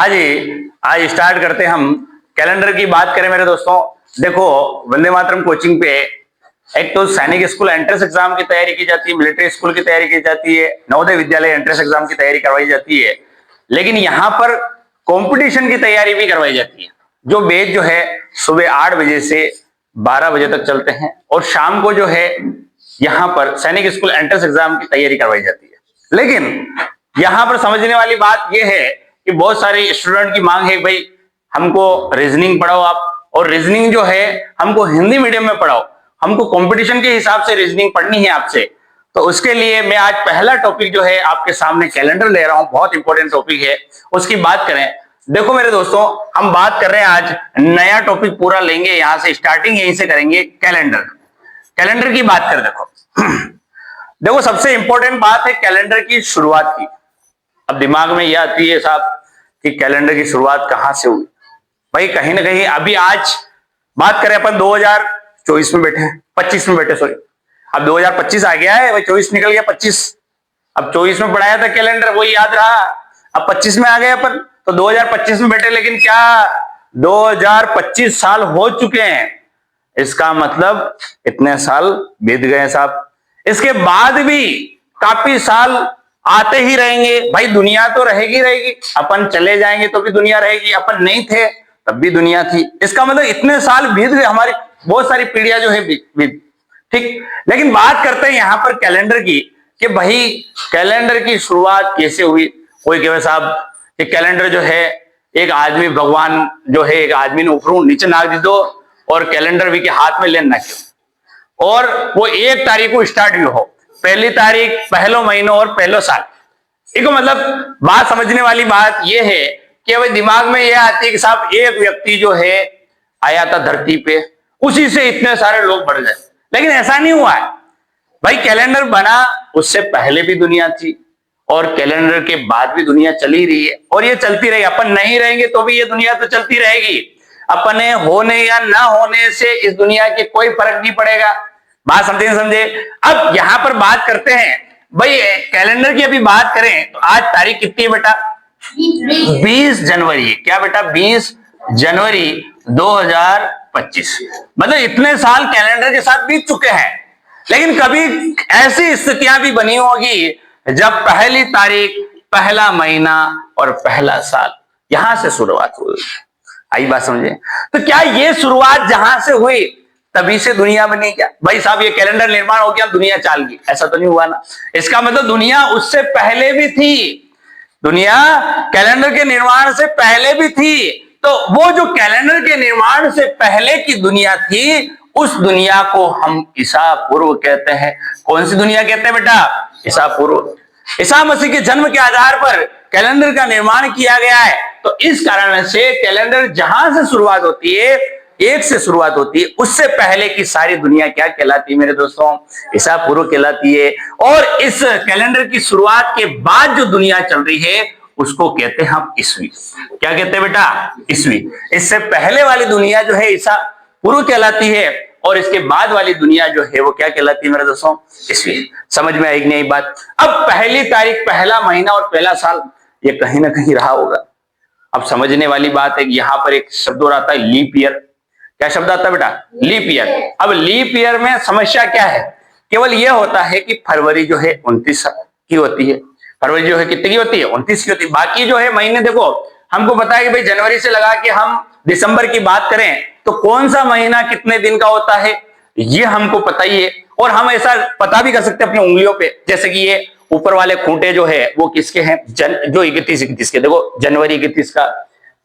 हाँ जी, आज स्टार्ट करते हैं हम। कैलेंडर की बात करें मेरे दोस्तों, देखो वंदे मातरम कोचिंग पे एक तो सैनिक स्कूल एंट्रेंस एग्जाम की तैयारी की जाती है, मिलिट्री स्कूल की तैयारी की जाती है, नवोदय विद्यालय एंट्रेंस एग्जाम की तैयारी करवाई जाती है, लेकिन यहाँ पर कंपटीशन की तैयारी भी करवाई जाती है। जो बैच जो है सुबह 8 बजे से 12 बजे तक चलते हैं और शाम को जो है यहाँ पर सैनिक स्कूल एंट्रेंस एग्जाम की तैयारी करवाई जाती है। लेकिन यहाँ पर समझने वाली बात यह है कि बहुत सारे स्टूडेंट की मांग है, भाई हमको रीजनिंग पढ़ाओ आप, और रीजनिंग जो है हमको हिंदी मीडियम में पढ़ाओ, हमको कंपटीशन के हिसाब से रीजनिंग पढ़नी है आपसे। तो उसके लिए मैं आज पहला टॉपिक जो है आपके सामने कैलेंडर ले रहा हूं, बहुत इंपॉर्टेंट टॉपिक है, उसकी बात करें। देखो मेरे दोस्तों, हम बात कर रहे हैं आज नया टॉपिक पूरा लेंगे, यहां से स्टार्टिंग यहीं से करेंगे। कैलेंडर, कैलेंडर की बात करें, देखो सबसे इंपॉर्टेंट बात है कैलेंडर की शुरुआत की। अब दिमाग में यह आती है साहब कि कैलेंडर की शुरुआत कहां से हुई। भाई कहीं ना कहीं अभी आज बात करें अपन 2024 में बैठे हैं, 25 में बैठे, सॉरी अब 2025 आ गया है, भाई 24 निकल गया, 25 अब 24 में पढ़ाया था कैलेंडर, वही याद रहा, अब 25 में आ गए अपन, तो 2025 में बैठे। लेकिन क्या 2025 साल हो चुके हैं, इसका मतलब इतने साल बीत गए साहब। इसके बाद भी काफी साल आते ही रहेंगे, भाई दुनिया तो रहेगी रहेगी, अपन चले जाएंगे तो भी दुनिया रहेगी, अपन नहीं थे तब भी दुनिया थी। इसका मतलब इतने साल बीत गए, हमारी बहुत सारी पीढ़ियां जो है बीत, ठीक। लेकिन बात करते हैं यहां पर कैलेंडर की कि भाई कैलेंडर की शुरुआत कैसे हुई। कोई कहे साहब कि कैलेंडर जो है एक आदमी, भगवान जो है एक आदमी ने ऊपरों नीचे नाक दी दो और कैलेंडर भी के हाथ में लेना क्यों, और वो 1 तारीख को स्टार्ट भी हो, पहली तारीख, पहलो महीनों और पहलो साल। देखो मतलब बात समझने वाली बात यह है कि भाई दिमाग में यह आती है कि साहब एक व्यक्ति जो है आया था धरती पे, उसी से इतने सारे लोग बढ़ गए। लेकिन ऐसा नहीं हुआ है भाई, कैलेंडर बना उससे पहले भी दुनिया थी और कैलेंडर के बाद भी दुनिया चली रही है और ये चलती रहेगी। अपन नहीं रहेंगे तो भी ये दुनिया तो चलती रहेगी, अपने होने या ना होने से इस दुनिया के कोई फर्क नहीं पड़ेगा। बात समझे। अब यहां पर बात करते हैं भाई कैलेंडर की, अभी बात करें तो आज तारीख कितनी है बेटा, 20 जनवरी। क्या बेटा, 20 जनवरी 2025। मतलब इतने साल कैलेंडर के साथ बीत चुके हैं। लेकिन कभी ऐसी स्थितियां भी बनी होगी जब पहली तारीख, पहला महीना और पहला साल यहां से शुरुआत हुई। आई बात समझे। तो क्या ये शुरुआत जहां से हुई तभी से दुनिया बनी क्या? भाई साहब ये कैलेंडर निर्माण हो गया दुनिया चाल गई, ऐसा तो नहीं हुआ ना। इसका मतलब दुनिया उससे पहले भी थी, दुनिया कैलेंडर के निर्माण से पहले भी थी। तो वो जो कैलेंडर के निर्माण से पहले की दुनिया थी, उस दुनिया को हम ईसा पूर्व कहते हैं। कौन सी दुनिया कहते हैं बेटा? ईसा पूर्व। ईसा मसीह के जन्म के आधार पर कैलेंडर का निर्माण किया गया है। तो इस कारण से कैलेंडर जहां से शुरुआत होती है, एक से शुरुआत होती है, उससे पहले की सारी दुनिया क्या कहलाती है मेरे दोस्तों? ईसा पूर्व कहलाती है। और इस कैलेंडर की शुरुआत के बाद जो दुनिया चल रही है उसको कहते हैं हम ईस्वी। क्या कहते हैं बेटा? ईस्वी। इससे पहले वाली दुनिया जो है ईसा पूर्व कहलाती है और इसके बाद वाली दुनिया जो है वो क्या कहलाती है मेरे दोस्तों? ईस्वी। समझ में आएगी नहीं बात? अब पहली तारीख, पहला महीना और पहला साल, ये कहीं ना कहीं रहा होगा। अब समझने वाली बात है कि यहां पर एक शब्द और आता है लीप ईयर। क्या शब्द आता है बेटा? Leap year. अब लीप ईयर में समस्या क्या है? केवल यह होता है कि फरवरी जो है 29 की होती है। फरवरी जो है कितनी की होती है? 29 की होती है। बाकी जो है महीने, देखो हमको पता है कि भाई जनवरी से लगा के हम दिसंबर की बात करें तो कौन सा महीना कितने दिन का होता है ये हमको पता ही है। और हम ऐसा पता भी कर सकते हैं अपनी उंगलियों पे, जैसे कि ये ऊपर वाले खूंटे जो है वो किसके हैं? जो 31 के, देखो जनवरी 31 का,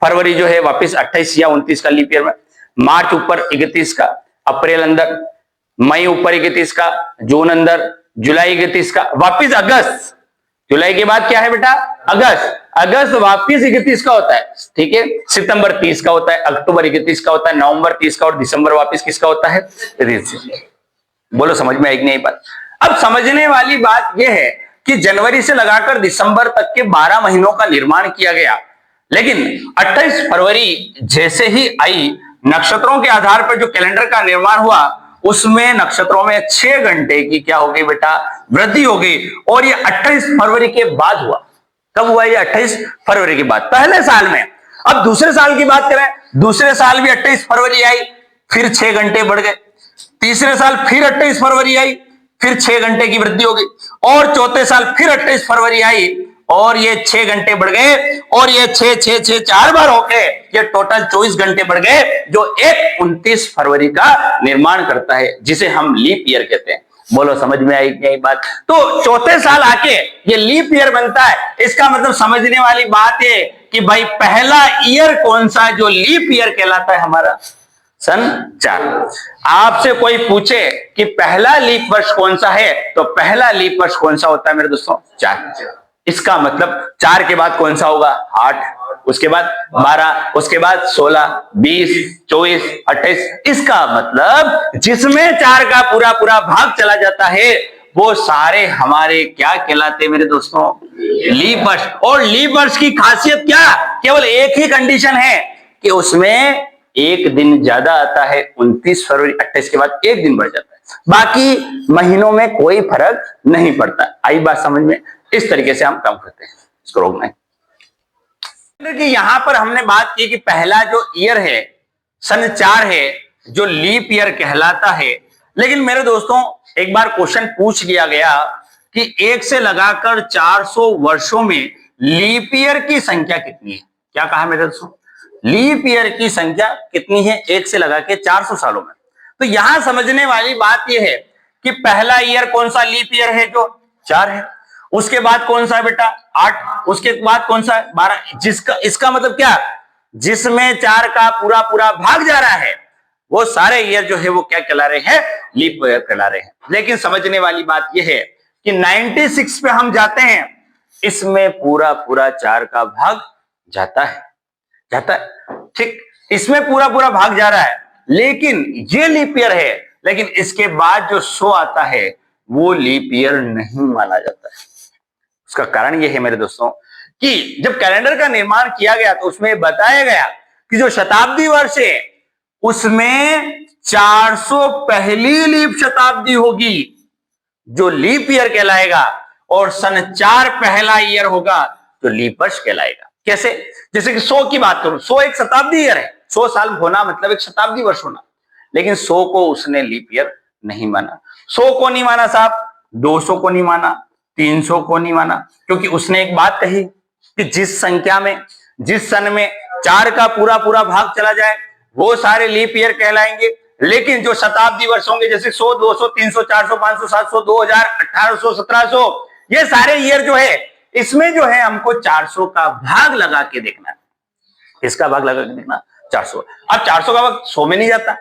फरवरी जो है वापिस 28 या 29 का लीप ईयर में, मार्च ऊपर 31 का, अप्रैल अंदर, मई ऊपर 31 का, जून अंदर, जुलाई 31 का, वापिस अगस्त। जुलाई के बाद क्या है बेटा? अगस्त। अगस्त वापिस 31 का होता है, ठीक है। सितंबर 30 का होता है, अक्टूबर 31 का होता है, नवंबर 30 का, और दिसंबर वापिस किसका होता है? 30। बोलो समझ में आएगी नहीं बात? अब समझने वाली बात यह है कि जनवरी से लगाकर दिसंबर तक के 12 महीनों का निर्माण किया गया। लेकिन 28 फरवरी जैसे ही आई, नक्षत्रों के आधार पर जो कैलेंडर का निर्माण हुआ उसमें नक्षत्रों में 6 घंटे की क्या हो गई बेटा? वृद्धि हो गई। और ये 28 फरवरी के बाद हुआ। कब हुआ ये? 28 फरवरी की बात, पहले साल में। अब दूसरे साल की बात करें, दूसरे साल भी 28 फरवरी आई, फिर 6 घंटे बढ़ गए। तीसरे साल फिर 28 फरवरी आई, फिर 6 घंटे की वृद्धि हो गई। और चौथे साल फिर 28 फरवरी आई और ये 6 घंटे बढ़ गए, और ये 6 4 बार होके ये टोटल 24 घंटे बढ़ गए, जो एक 29 फरवरी का निर्माण करता है, जिसे हम लीप ईयर कहते हैं। बोलो समझ में आई क्या बात? तो चौथे साल आके ये लीप ईयर बनता है। इसका मतलब समझने वाली बात है कि भाई पहला ईयर कौन सा है जो लीप ईयर कहलाता है हमारा? सन 4। आपसे कोई पूछे कि पहला लीप वर्ष कौन सा है, तो पहला लीप वर्ष कौन सा होता है मेरे दोस्तों? 4। इसका मतलब 4 के बाद कौन सा होगा? 8, उसके बाद 12, उसके बाद 16, 20, 24, 28। इसका मतलब जिसमें 4 का पूरा पूरा भाग चला जाता है वो सारे हमारे क्या कहलाते मेरे दोस्तों? लीप वर्ष। और लीप वर्ष की खासियत क्या? केवल एक ही कंडीशन है कि उसमें एक दिन ज्यादा आता है। 29 फरवरी 28 के बाद एक दिन बढ़ जाता है, बाकी महीनों में कोई फर्क नहीं पड़ता। आई बात समझ में? इस तरीके से हम काम करते हैं इसको रोकना है। यहां पर हमने बात की कि पहला जो ईयर है सन 4 है, जो लीप ईयर कहलाता है। लेकिन मेरे दोस्तों एक बार क्वेश्चन पूछ लिया गया कि 1 से लगाकर 400 वर्षों में लीप ईयर की संख्या कितनी है? क्या कहा मेरे दोस्तों? लीप ईयर की संख्या कितनी है 1 से लगा के 400 सालों में? तो यहां समझने वाली बात यह है कि पहला ईयर कौन सा लीप ईयर है? जो 4 है। उसके बाद कौन सा है बेटा? 8। उसके बाद कौन सा है? 12। जिसका इसका मतलब क्या? जिसमें 4 का पूरा पूरा भाग जा रहा है वो सारे ईयर जो है वो क्या कहला रहे हैं? लीप ईयर कहला रहे हैं। लेकिन समझने वाली बात यह है कि 96 पे हम जाते हैं, इसमें पूरा पूरा 4 का भाग जाता है ठीक, इसमें पूरा पूरा भाग जा रहा है, लेकिन ये लीप ईयर है। लेकिन इसके बाद जो 100 आता है वो लीप ईयर नहीं माना जाता है। उसका कारण यह है मेरे दोस्तों कि जब कैलेंडर का निर्माण किया गया तो उसमें बताया गया कि जो शताब्दी वर्ष है उसमें 400 पहली लीप शताब्दी होगी जो लीप ईयर कहलाएगा, और सन 4 पहला ईयर होगा जो लीप वर्ष कहलाएगा। कैसे? जैसे कि 100 की बात करूं, 100 एक शताब्दी ईयर है, 100 साल होना मतलब एक शताब्दी वर्ष होना, लेकिन 100 को उसने लीप ईयर नहीं माना। 100 को नहीं माना साहब, 200 को नहीं माना, 300 को नहीं माना, क्योंकि उसने एक बात कही कि जिस संख्या में, जिस सन में 4 का पूरा पूरा भाग चला जाए वो सारे लीप ईयर कहलाएंगे। लेकिन जो शताब्दी वर्ष होंगे जैसे 100, 200, 300, 400, 500, 700, 2000, 1800, 1700, ये सारे ईयर जो है इसमें जो है हमको 400 का भाग लगा के देखना है। इसका भाग लगा के देखना 400। अब 400 का भाग 100 में नहीं जाता,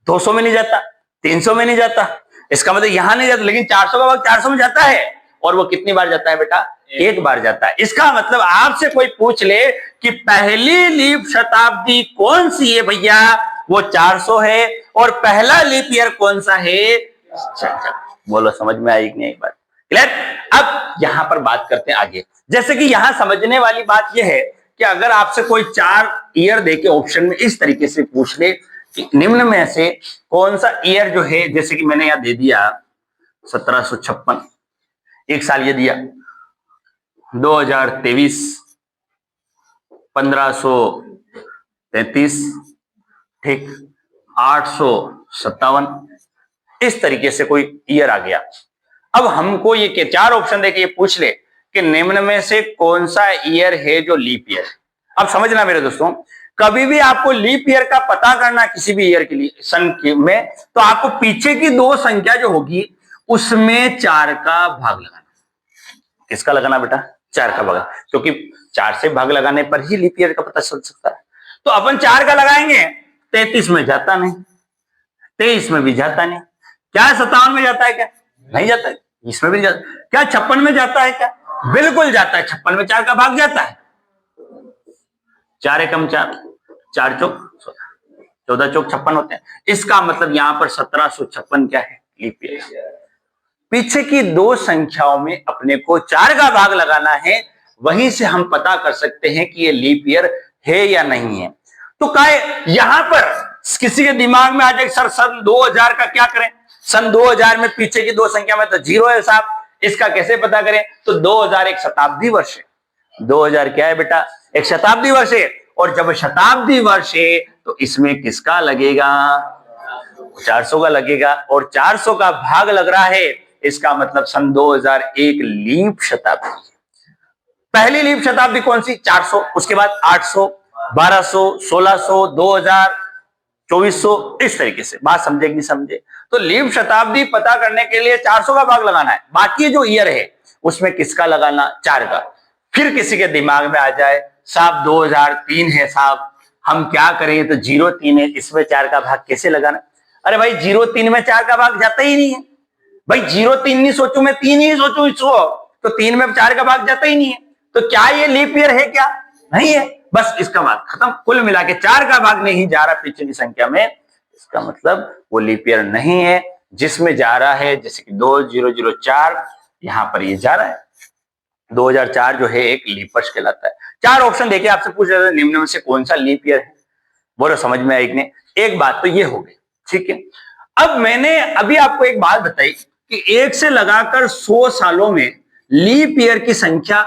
200 में नहीं जाता, 300 में नहीं जाता, इसका मतलब यहां नहीं जाता, लेकिन 400 का भाग 400 में जाता है। और वो कितनी बार जाता है बेटा? एक बार जाता है। इसका मतलब आपसे कोई पूछ ले कि पहली लीप शताब्दी कौन सी है भैया, वो 400 है, और पहला लीप ईयर कौन सा है? बोलो समझ में आई कि नहीं बात? क्लियर? अब यहां पर बात करते हैं आगे। जैसे कि यहां समझने वाली बात यह है कि अगर आपसे कोई 4 ईयर देके ऑप्शन में इस तरीके से पूछ ले कि निम्न में से कौन सा ईयर जो है, जैसे कि मैंने यहां दे दिया 1756, एक साल ये दिया 2023, 1533, ठीक, 857, इस तरीके से कोई ईयर आ गया। अब हमको ये 4 ऑप्शन देके ये पूछ ले कि निम्न में से कौन सा ईयर है जो लीप ईयर है। अब समझना मेरे दोस्तों, कभी भी आपको लीप ईयर का पता करना किसी भी ईयर के लिए सन में, तो आपको पीछे की 2 संख्या जो होगी उसमें 4 का भाग लगाना। किसका लगाना बेटा? 4 का भाग, क्योंकि 4 से भाग लगाने पर ही लीप ईयर का पता चल सकता है। तो अपन 4 का लगाएंगे, 33 में जाता नहीं, 23 में भी जाता नहीं, क्या 57 में जाता है? क्या नहीं जाता है? इसमें भी जाता, क्या 56 में जाता है? क्या बिल्कुल जाता है। 56 में 4 का भाग जाता है। 4 एकम 4, 4 चौक 14 चौक 56 होते हैं। इसका मतलब यहां पर 1756 क्या है? Leap year. पीछे की 2 संख्याओं में अपने को 4 का भाग लगाना है, वहीं से हम पता कर सकते हैं कि ये लीप ईयर है या नहीं है। तो यहां पर किसी के दिमाग में आ जाए सर सन 2000 का क्या करें? सन 2000 में पीछे की 2 संख्या में तो 0 है साहब, इसका कैसे पता करें? तो 2000 एक शताब्दी वर्ष है, 2000 क्या है बेटा, एक शताब्दी वर्ष है, और जब शताब्दी वर्ष है तो इसमें किसका लगेगा, 400 का लगेगा, और 400 का भाग लग रहा है, इसका मतलब सन 2001 लीप शताब्दी। पहली लीप शताब्दी कौन सी, 400, उसके बाद 800, 1200, 1600, 2000, 2400, इस तरीके से। बात समझे कि नहीं समझे? तो लीप शताब्दी पता करने के लिए 400 का भाग लगाना है, बाकी जो ईयर है उसमें किसका लगाना, 4 का। फिर किसी के दिमाग में आ जाए साहब 2003 है साहब, हम क्या करें, तो 03 है, इसमें 4 का भाग कैसे लगाना? अरे भाई 03 में 4 का भाग जाता ही नहीं है भाई, 03 नहीं सोचू मैं, 3 ही सोचू इसको, तो 3 में 4 का भाग जाता ही नहीं है, तो क्या ये लीप ईयर है क्या, नहीं है, बस इसका बात खत्म। कुल मिला के 4 का भाग नहीं जा रहा पीछे की संख्या में, इसका मतलब वो लीप ईयर नहीं है। जिसमें जा रहा है जैसे कि 2004, यहां पर ये जा रहा है 2004 जो है एक लीप वर्ष कहलाता है। 4 ऑप्शन देके आपसे पूछ रहे थे निम्न में से कौन सा लीप ईयर है, बोलो समझ में आई कि नहीं? एक बात तो ये हो गई, ठीक है। अब मैंने अभी आपको एक बात बताई कि 1 से लगाकर 100 सालों में लीप ईयर की संख्या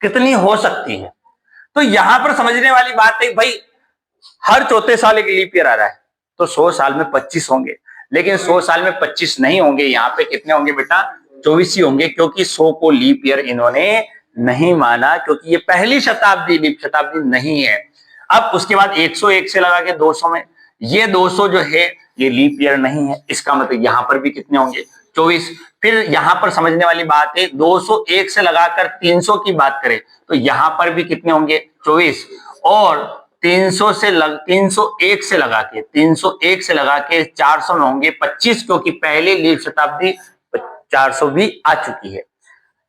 कितनी हो सकती है। तो यहां पर समझने वाली बात है भाई, हर चौथे साल एक लीप ईयर आ रहा है, तो 100 साल में 25 होंगे, लेकिन 100 साल में 25 नहीं होंगे, यहाँ पे कितने होंगे बेटा, 24 ही होंगे, क्योंकि 100 को लीप ईयर इन्होंने नहीं माना, क्योंकि ये पहली शताब्दी लीप शताब्दी नहीं है। अब उसके बाद 101 से लगा के 200 में, ये 200 जो है ये लीप ईयर नहीं है, इसका मतलब यहां पर भी कितने होंगे, 24। फिर यहां पर समझने वाली बात है 201 से लगाकर 300 की बात करें तो यहां पर भी कितने होंगे, 24, और 301 से लगा के 400 में होंगे 25, क्योंकि पहली लीप शताब्दी 400 भी आ चुकी है।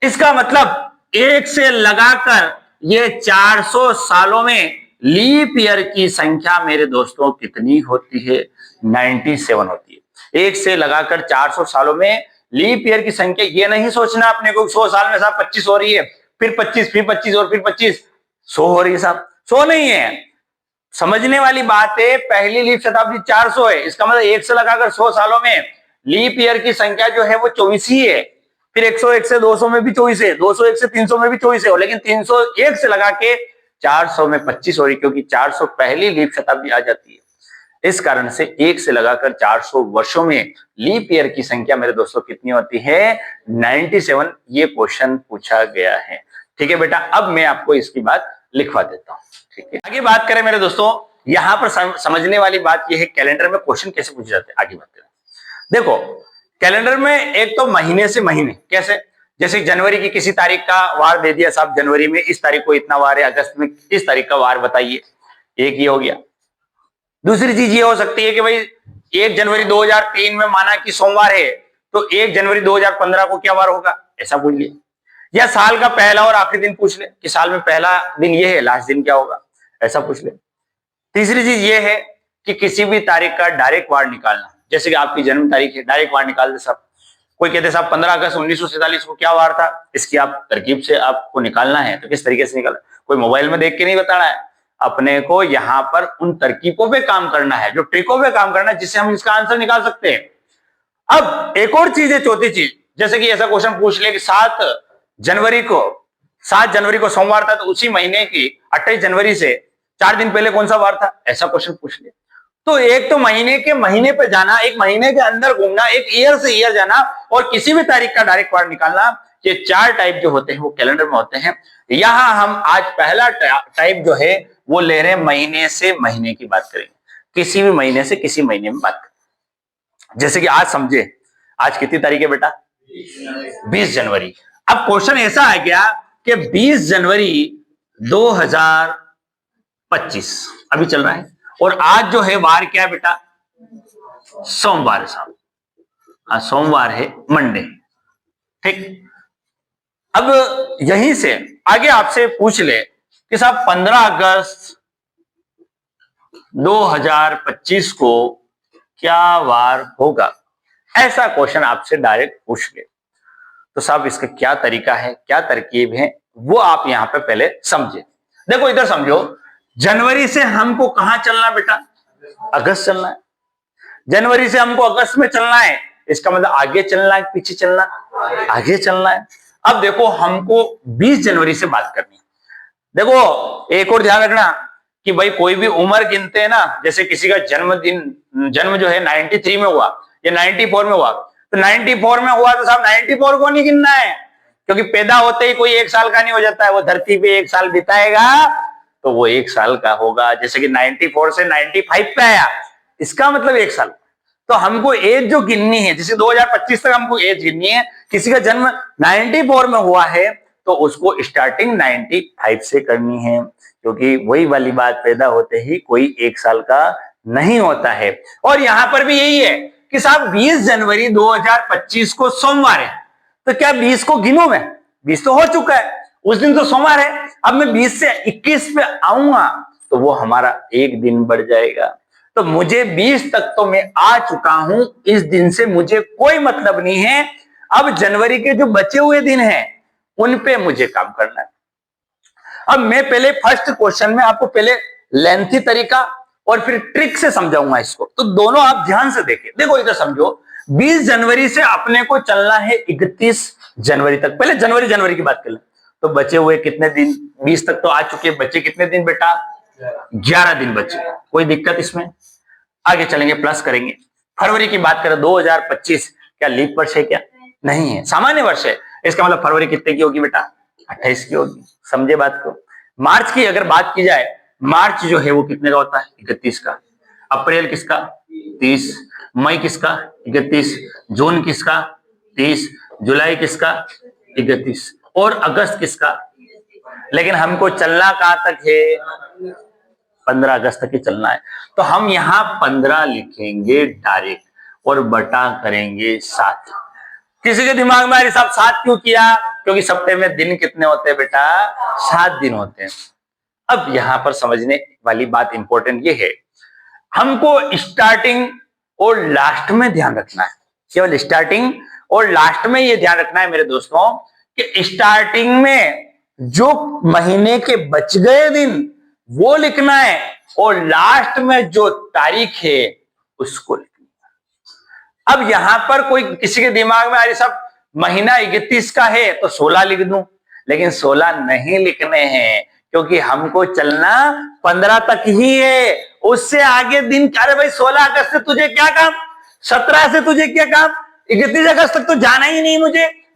इसका मतलब 1 से लगाकर ये 400 सालों में लीप ईयर की संख्या मेरे दोस्तों कितनी होती है, 97 होती है। 1 से लगाकर 400 सालों में लीप ईयर की संख्या, ये नहीं सोचना अपने को 100 साल में साहब 25 हो रही है, फिर 25, फिर 25 और फिर 25, 100 हो रही है साहब, 100 नहीं है। समझने वाली बात है, पहली लीप शताब्दी 400 है, इसका मतलब 1 से लगाकर 100 सालों में लीप ईयर की संख्या जो है वो 24 ही है। फिर 101 से 200 में भी 24 है, 201 से 300 में भी 24 है, लेकिन 301 से लगा के 400 में 25 हो रही, क्योंकि 400 पहली लीप शताब्दी आ जाती है। इस कारण से 1 से लगाकर 400 वर्षों में लीप ईयर की संख्या मेरे दोस्तों कितनी होती है, 97। ये क्वेश्चन पूछा गया है, ठीक है बेटा। अब मैं आपको इसकी बात लिखवा देता हूं, ठीक है। आगे बात करें मेरे दोस्तों, यहां पर समझने वाली बात यह है कैलेंडर में क्वेश्चन कैसे पूछे जाते हैं। आगे बात करें, देखो कैलेंडर में एक तो महीने से महीने, कैसे, जैसे जनवरी की किसी तारीख का वार दे दिया साहब, जनवरी में इस तारीख को इतना वार है, अगस्त में इस तारीख का वार बताइए, एक ये हो गया। दूसरी चीज ये हो सकती है कि भाई 1 जनवरी 2003 में माना कि सोमवार है, तो 1 जनवरी 2015 को क्या वार होगा, ऐसा पूछ लिया। या साल का पहला और आखिरी दिन पूछ ले कि साल में पहला दिन ये है, लास्ट दिन क्या होगा, ऐसा पूछ ले। तीसरी चीज ये है कि किसी भी तारीख का डायरेक्ट वार निकालना, जैसे कि आपकी जन्म तारीख है, डायरेक्ट वार निकाल दे साहब। कोई कहते साहब 15 अगस्त 1947 को क्या वार था, इसकी आप तरकीब से आपको निकालना है, तो किस तरीके से निकालना, कोई मोबाइल में देख के नहीं बताना है, अपने को यहाँ पर उन तरकीबों पे काम करना है, जो ट्रिकों पे काम करना है, जिससे हम इसका आंसर निकाल सकते हैं। अब एक और चीज है, चौथी चीज, जैसे कि ऐसा क्वेश्चन पूछ ले कि 7 जनवरी को सोमवार था, तो उसी महीने की 28 जनवरी से 4 दिन पहले कौन सा वार था, ऐसा क्वेश्चन पूछ ले। तो एक तो महीने के महीने पे जाना, एक महीने के अंदर घूमना, एक ईयर से ईयर जाना, और किसी भी तारीख का डायरेक्ट वार निकालना, ये 4 टाइप जो होते हैं वो कैलेंडर में होते हैं। यहां हम आज पहला टाइप जो है वो ले रहे हैं, महीने से महीने की बात करेंगे, किसी भी महीने से किसी महीने में बात करें। जैसे कि आज समझे, आज कितनी तारीख है बेटा, 20 जनवरी। अब क्वेश्चन ऐसा आ गया कि 20 जनवरी 2025 अभी चल रहा है, और आज जो है वार क्या है बेटा, सोमवार है साहब, आज सोमवार है, मंडे, ठीक। अब यहीं से आगे आपसे पूछ ले कि साहब 15 अगस्त 2025 को क्या वार होगा, ऐसा क्वेश्चन आपसे डायरेक्ट पूछ ले, तो साहब इसका क्या तरीका है, क्या तरकीब है, वो आप यहां पे पहले समझे। देखो इधर समझो, जनवरी से हमको कहां चलना बेटा, अगस्त चलना है। जनवरी से हमको अगस्त में चलना है, इसका मतलब आगे चलना है, पीछे चलना, आगे चलना है। अब देखो हमको 20 जनवरी से बात करनी है, देखो एक और ध्यान रखना कि भाई कोई भी उम्र गिनते हैं ना, जैसे किसी का जन्म जो है 93 में हुआ या 94 में हुआ, तो 94 में हुआ तो साहब 94 को नहीं गिनना है, क्योंकि पैदा होते ही कोई 1 साल का नहीं हो जाता है, वो धरती पे 1 साल बिताएगा तो वो 1 साल का होगा। जैसे कि 94 से 95 पे आया, इसका मतलब 1 साल। तो हमको एज जो गिननी है, जैसे 2025 तक हमको एज गिननी है, किसी का जन्म 94 में हुआ है तो उसको स्टार्टिंग 95 से करनी है, क्योंकि वही वाली बात, पैदा होते ही कोई 1 साल का नहीं होता है। और यहां पर भी यही है कि साहब 20 जनवरी 2025 को सोमवार है, तो क्या 20 को गिनूं मैं? 20 तो हो चुका है, उस दिन तो सोमवार है। अब मैं 20 से 21 पे आऊंगा तो वो हमारा एक दिन बढ़ जाएगा। तो मुझे 20 तक तो मैं आ चुका हूं, इस दिन से मुझे कोई मतलब नहीं है। अब जनवरी के जो बचे हुए दिन हैं उन पे मुझे काम करना है। अब मैं पहले फर्स्ट क्वेश्चन में आपको पहले लेंथी तरीका और फिर ट्रिक से समझाऊंगा इसको, तो दोनों आप ध्यान से देखें। देखो इधर समझो, 20 जनवरी से अपने को चलना है 31 जनवरी तक। पहले जनवरी की बात कर लें, तो बचे हुए कितने दिन? 20 तक तो आ चुके, बचे कितने दिन बेटा? 11 दिन बचे। कोई दिक्कत इसमें? आगे चलेंगे, प्लस करेंगे। फरवरी की बात करें, 2025 क्या लीप वर्ष है? क्या नहीं है, सामान्य वर्ष है। इसका मतलब फरवरी कितने की होगी बेटा? 28 की होगी। समझे बात को? मार्च की अगर बात की जाए, मार्च जो है वो कितने का होता है? 31 का। अप्रैल किसका? 30। मई किसका? 31। जून किसका? 30। जुलाई किसका? 31। और अगस्त किसका? लेकिन हमको चलना कहां तक है? 15 अगस्त तक ही चलना है। तो हम यहां 15 लिखेंगे डायरेक्ट और बटा करेंगे 7। किसी के दिमाग में साहब 7 क्यों किया? क्योंकि सप्ताह में दिन कितने होते हैं बेटा? 7 दिन होते हैं। अब यहां पर समझने वाली बात इंपॉर्टेंट ये है, हमको स्टार्टिंग और लास्ट में ध्यान रखना है। केवल स्टार्टिंग और लास्ट में ये ध्यान रखना है मेरे दोस्तों कि स्टार्टिंग में जो महीने के बच गए दिन वो लिखना है और लास्ट में जो तारीख है उसको लिखना है। अब यहां पर कोई किसी के दिमाग में आ रही साहब महीना 31 का है तो 16 लिख दूं, लेकिन 16 नहीं लिखने हैं, क्योंकि हमको चलना 15 तक ही है। उससे आगे दिन, अरे भाई 16 अगस्त से तुझे क्या काम? 17 से तुझे क्या काम? 31 अगस्त तक तो जाना ही नहीं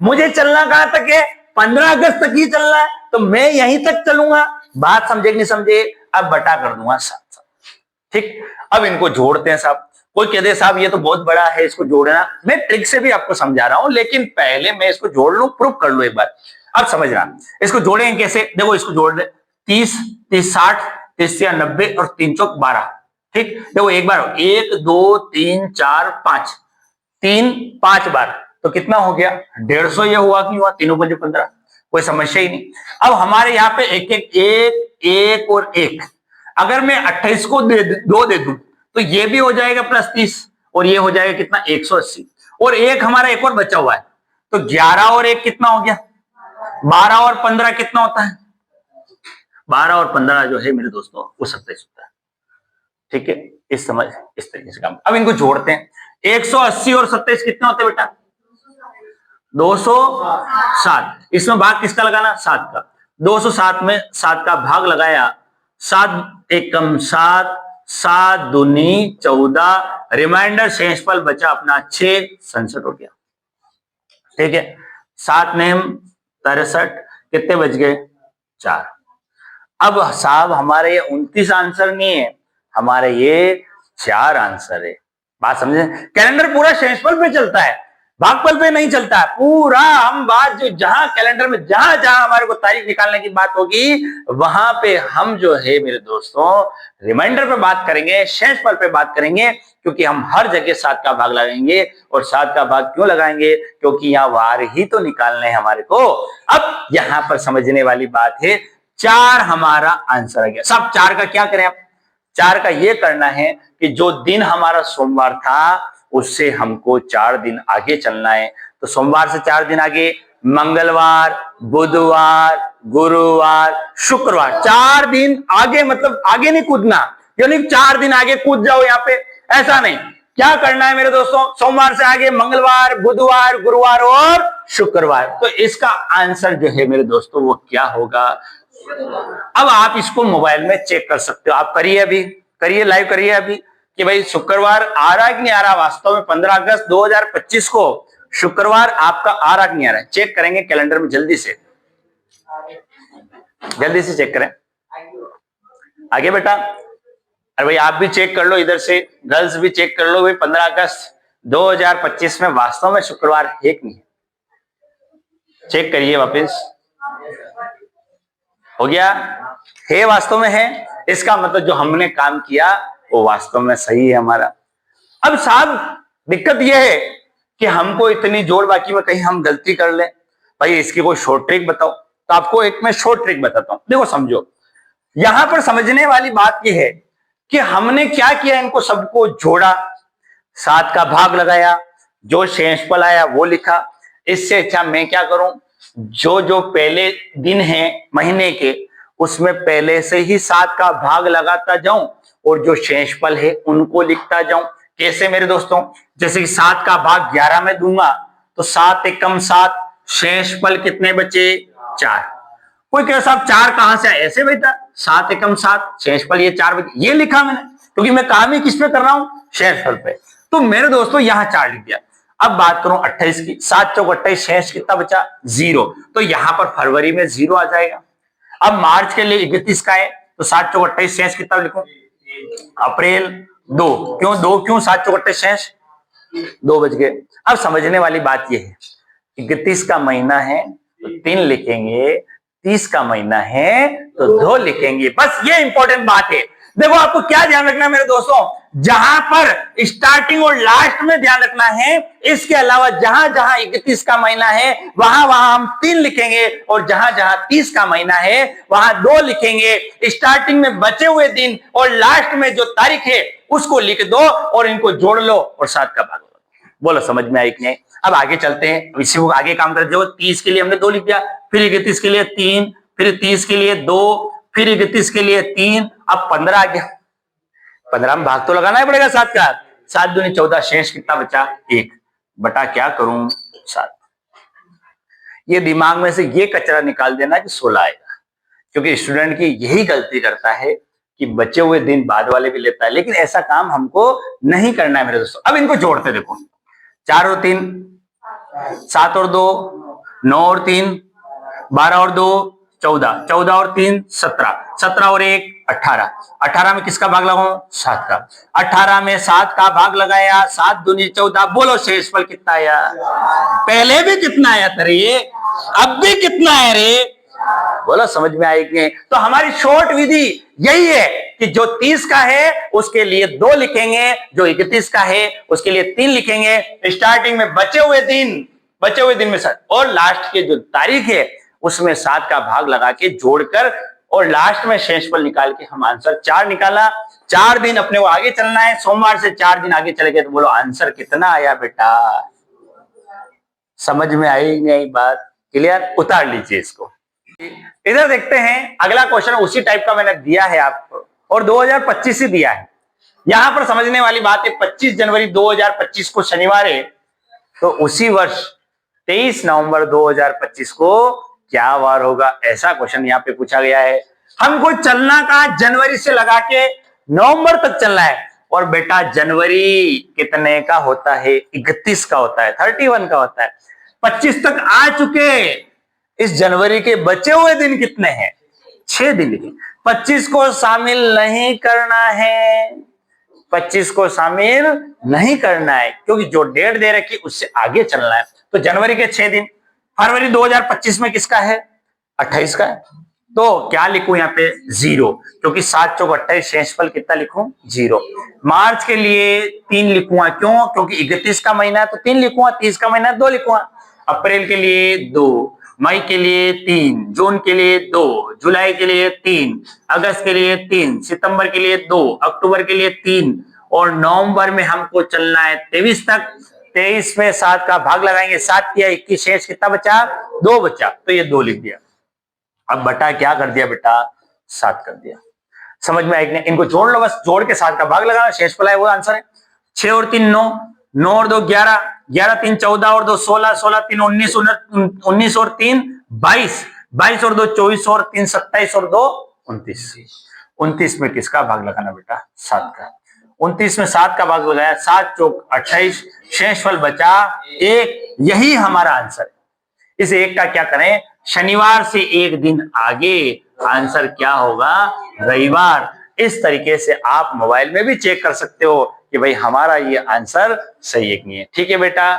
मुझे चलना कहां तक है? 15 अगस्त तक ही चलना है, तो मैं यहीं तक चलूंगा। बात समझे कि नहीं समझे? अब बटा कर दूंगा 7। ठीक, अब इनको जोड़ते हैं साहब। कोई कह दे साहब ये तो बहुत बड़ा है, इसको जोड़ना। मैं ट्रिक से भी आपको समझा रहा हूं, लेकिन पहले मैं इसको जोड़ लूं, प्रूफ कर लूं एक बार। अब समझना इसको जोड़ेंगे कैसे। देखो इसको जोड़ दे, 30 30 60, 30 या 90 और 3 चौक 12। ठीक, देखो एक बार 1 2 3 4 5, 3 5 बार तो कितना हो गया? 150। ये हुआ कि हुआ? 3 5 15, कोई समस्या ही नहीं। अब हमारे यहाँ पे एक एक एक एक और एक, अगर मैं 28 को 2 दे दूं तो ये भी हो जाएगा +30 और ये हो जाएगा कितना? 180। और एक हमारा एक और बचा हुआ है, तो 11 और 1 कितना हो गया? 12 और 15 कितना होता है? 12 और 15 जो है मेरे दोस्तों वो 27 होता है। ठीक है, इस तरीके से काम। अब इनको जोड़ते हैं, 180 और 27 कितने होते हैं बेटा? 207। इसमें भाग किसका लगाना? 7 का। 207 में 7 का भाग लगाया, 7 एकम 7, 7 दूनी 14, रिमाइंडर शेषफल बचा अपना 6, 67 हो गया। ठीक है, 7 नेम 63, कितने बच गए? 4। अब साहब हमारे ये 29 आंसर नहीं है, हमारे ये 4 आंसर है। बात समझे? कैलेंडर पूरा शेषफल पे चलता है, भागफल पे नहीं चलता है। पूरा हम बात जो जहां कैलेंडर में जहां जहां हमारे को तारीख निकालने की बात होगी, वहां पे हम जो है मेरे दोस्तों रिमाइंडर पे बात करेंगे, शेषफल पे बात करेंगे, क्योंकि हम हर जगह 7 का भाग लगाएंगे। और 7 का भाग क्यों लगाएंगे? क्योंकि यहाँ वार ही तो निकालने हैं हमारे को। अब यहां पर समझने वाली बात है, 4 हमारा आंसर आ गया। सब 4 का क्या करें? 4 का ये करना है कि जो दिन हमारा सोमवार था उससे हमको 4 दिन आगे चलना है। तो सोमवार से 4 दिन आगे मंगलवार, बुधवार, गुरुवार, शुक्रवार, 4 दिन आगे। मतलब आगे नहीं कूदना, यानी 4 दिन आगे कूद जाओ यहाँ पे, ऐसा नहीं। क्या करना है मेरे दोस्तों? सोमवार से आगे मंगलवार, बुधवार, गुरुवार और शुक्रवार। तो इसका आंसर जो है मेरे दोस्तों वो क्या होगा? अब आप इसको मोबाइल में चेक कर सकते हो, आप करिए, अभी करिए, लाइव करिए अभी कि भाई शुक्रवार आ रहा है कि नहीं आ रहा। वास्तव में 15 अगस्त 2025 को शुक्रवार आपका आ रहा कि नहीं आ रहा है, चेक करेंगे कैलेंडर में, जल्दी से चेक करें। आगे बेटा, अरे भाई आप भी चेक कर लो, इधर से गर्ल्स भी चेक कर लो भाई, 15 अगस्त 2025 में वास्तव में शुक्रवार है कि नहीं, चेक करिए वापस। हो गया, है, वास्तव में है, इसका मतलब जो हमने काम किया वो वास्तव में सही है हमारा। अब साहब दिक्कत यह है कि हमको इतनी जोड़ बाकी में कहीं हम गलती कर ले, भाई इसकी कोई शॉर्ट ट्रिक बताओ। तो आपको एक मैं शॉर्ट ट्रिक बताता हूं, देखो समझो। यहां पर समझने वाली बात यह है कि हमने क्या किया, इनको सबको जोड़ा, 7 का भाग लगाया, जो शेषफल आया वो लिखा। इससे अच्छा मैं क्या करूं, जो पहले दिन है महीने के उसमें पहले से ही 7 का भाग लगाता जाऊं और जो शेषफल है उनको लिखता जाऊं। कैसे मेरे दोस्तों, जैसे कि 7 का भाग 11 में दूंगा तो 7 एकम 7, शेषफल कितने बचे, 4। कोई कहे साहब 4 कहां से आए, ऐसे बेटा 7 एकम 7, शेषफल ये 4 बचे, ये लिखा मैंने क्योंकि मैं काम ही किस पे कर रहा हूं, शेषफल पे। तो मेरे दोस्तों यहां 4 लिख दिया। अब बात करूं 28 की, 7 चौक 28, शेष कितना बचा, 0। तो यहां पर फरवरी में 0 आ जाएगा। अब मार्च के लिए 31 का है तो 7 चौक 28, शेष कितना लिखूं, अप्रैल 2। क्यों 2, क्यों 7 चौक 28 शेष 2 बच गए। अब समझने वाली बात यह है, 31 का महीना है तो 3 लिखेंगे, 30 का महीना है तो 2 लिखेंगे, बस ये इंपॉर्टेंट बात है। देखो आपको क्या ध्यान रखना है मेरे दोस्तों, जहां पर स्टार्टिंग और लास्ट में ध्यान रखना है, इसके अलावा जहां जहां 31 का महीना है वहां वहां हम 3 लिखेंगे और जहां जहां 30 का महीना है वहां 2 लिखेंगे। स्टार्टिंग में बचे हुए दिन और लास्ट में जो तारीख है उसको लिख दो और इनको जोड़ लो और 7 का भाग लो। बोलो समझ में आई कि नहीं। अब आगे चलते हैं, इसी को आगे काम करते हो। 30 के लिए हमने 2 लिख दिया, फिर 31 के लिए 3, फिर 30 के लिए 2, फिर 31 के लिए 3, अब 15 आ गया। 15 में भाग तो लगाना ही पड़ेगा 7 का, 7 दूनी 14, शेष कितना बचा, 1 बटा क्या करूं 7। ये दिमाग में से ये कचरा निकाल देना कि 16 आएगा, क्योंकि स्टूडेंट की यही गलती करता है कि बचे हुए दिन बाद वाले भी लेता है, लेकिन ऐसा काम हमको नहीं करना है मेरे दोस्तों। अब इनको जोड़ते देखो, 4 और 3 7 और 2 9 और 3 12 और 2 14, 14 और 3 17, 17 और 1 18, 18 में किसका भाग लगाऊं, 7 का। 18 में 7 का भाग लगाया, 7 दूनी 14, बोलो शेषफल कितना आया, पहले भी कितना आया था रे, अब भी कितना है रे, बोलो समझ में आएगी। तो हमारी शॉर्ट विधि यही है कि जो 30 का है उसके लिए 2 लिखेंगे, जो 31 का है उसके लिए 3 लिखेंगे। स्टार्टिंग में बचे हुए दिन में 7 और लास्ट के जो तारीख है उसमें 7 का भाग लगा के जोड़कर और लास्ट में शेषफल निकाल के हम आंसर 4 निकाला। 4 दिन अपने को आगे चलना है, सोमवार से 4 दिन आगे चले गए तो बोलो आंसर कितना आया बेटा, समझ में आई नहीं बात, क्लियर। उतार लीजिए इसको। इधर देखते हैं अगला क्वेश्चन, उसी टाइप का मैंने दिया है आपको और 2025 ही दिया है। यहां पर समझने वाली बात है, 25 जनवरी 2025 को शनिवार है तो उसी वर्ष 23 नवंबर 2025 को क्या वार होगा, ऐसा क्वेश्चन यहाँ पे पूछा गया है। हमको चलना का जनवरी से लगा के नवंबर तक चलना है और बेटा जनवरी कितने का होता है, 31 का होता है, 31 का होता है। 25 तक आ चुके, इस जनवरी के बचे हुए दिन कितने हैं, 6 दिन लिखे। 25 को शामिल नहीं करना है, 25 को शामिल नहीं करना है क्योंकि जो डेट दे रखी उससे आगे चलना है। तो जनवरी के 6 दिन, फरवरी 2025 में किसका है, 28 का है, तो क्या लिखूं यहाँ पे 0, क्योंकि 7 चौक 28, शेषफल कितना लिखूं 0। मार्च के लिए 3 लिखूंगा, क्यों, क्योंकि 31 का महीना है तो 3 लिखूंगा, 30 का महीना 2 लिखूंगा। अप्रैल के लिए 2, मई के लिए 3, जून के लिए 2, जुलाई के लिए 3, अगस्त के लिए 3, सितंबर के लिए 2, अक्टूबर के लिए 3 और नवंबर में हमको चलना है 23 तक। 23 में 7 का भाग लगाएंगे, 7 किया 21, शेष कितना बचा, 2 बचा, तो ये 2 लिख दिया। अब बटा क्या कर दिया बेटा, 7 कर दिया। समझ में आएगी, इनको जोड़ लो, बस जोड़ के 7 का भाग लगाना, शेषफल है वो आंसर है। 6 और 3 9, 9 और 2 11, 11 3 14 और 2 16, 16 3 19, 19 और 3 22, 22 और 2 24 और 3 27 और 2 29। 29 में किसका भाग लगाना बेटा? 7 का। 29 में 7 का भाग लगाया, 7 चौक 28, शेषफल बचा 1। यही हमारा आंसर है। इस 1 का क्या करें? शनिवार से एक दिन आगे आंसर क्या होगा? रविवार। इस तरीके से आप मोबाइल में भी चेक कर सकते हो कि भाई हमारा ये आंसर सही है कि नहीं है। ठीक है बेटा।